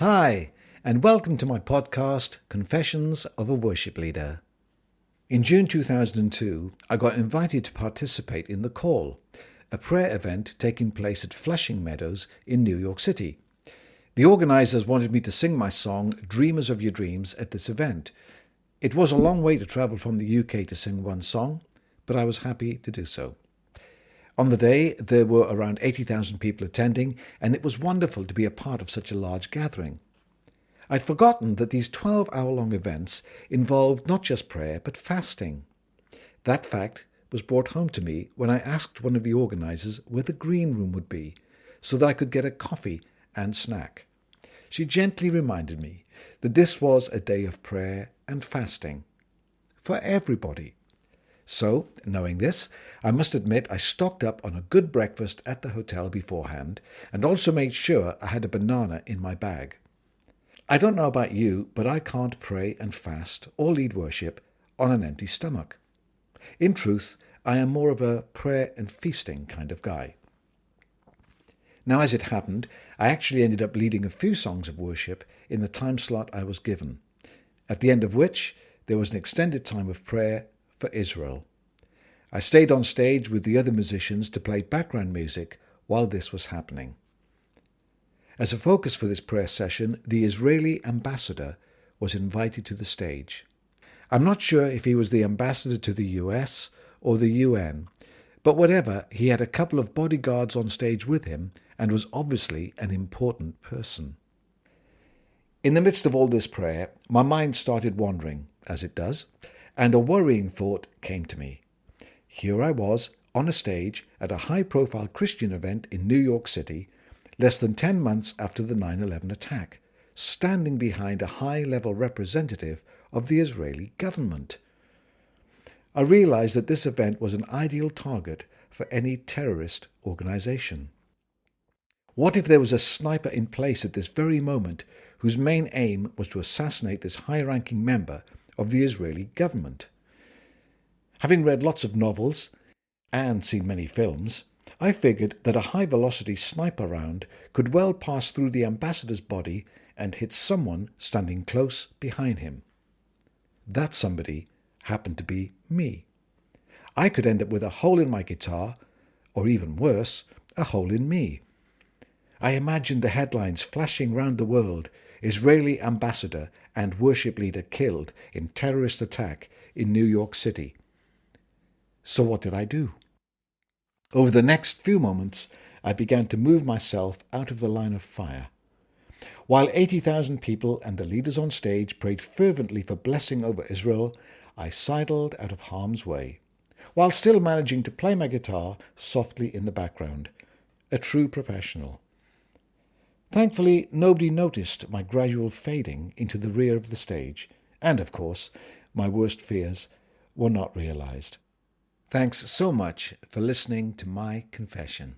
Hi, and welcome to my podcast, Confessions of a Worship Leader. In June 2002, I got invited to participate in The Call, a prayer event taking place at Flushing Meadows in New York City. The organisers wanted me to sing my song, Dreamers of Your Dreams, at this event. It was a long way to travel from the UK to sing one song, but I was happy to do so. On the day, there were around 80,000 people attending, and it was wonderful to be a part of such a large gathering. I'd forgotten that these 12-hour-long events involved not just prayer, but fasting. That fact was brought home to me when I asked one of the organisers where the green room would be, so that I could get a coffee and snack. She gently reminded me that this was a day of prayer and fasting for everybody. So, knowing this, I must admit I stocked up on a good breakfast at the hotel beforehand and also made sure I had a banana in my bag. I don't know about you, but I can't pray and fast or lead worship on an empty stomach. In truth, I am more of a prayer and feasting kind of guy. Now, as it happened, I actually ended up leading a few songs of worship in the time slot I was given, at the end of which there was an extended time of prayer for Israel. I stayed on stage with the other musicians to play background music while this was happening. As a focus for this prayer session, the Israeli ambassador was invited to the stage. I'm not sure if he was the ambassador to the US or the UN, but whatever, he had a couple of bodyguards on stage with him and was obviously an important person. In the midst of all this prayer, my mind started wandering, as it does, and a worrying thought came to me. Here I was, on a stage at a high-profile Christian event in New York City, less than 10 months after the 9/11 attack, standing behind a high-level representative of the Israeli government. I realized that this event was an ideal target for any terrorist organization. What if there was a sniper in place at this very moment whose main aim was to assassinate this high-ranking member of the Israeli government? Having read lots of novels and seen many films, I figured that a high-velocity sniper round could well pass through the ambassador's body and hit someone standing close behind him. That somebody happened to be me. I could end up with a hole in my guitar, or even worse, a hole in me. I imagined the headlines flashing round the world: Israeli ambassador and worship leader killed in terrorist attack in New York City. So what did I do? Over the next few moments, I began to move myself out of the line of fire. While 80,000 people and the leaders on stage prayed fervently for blessing over Israel, I sidled out of harm's way, while still managing to play my guitar softly in the background. A true professional. Thankfully, nobody noticed my gradual fading into the rear of the stage, and of course, my worst fears were not realized. Thanks so much for listening to my confession.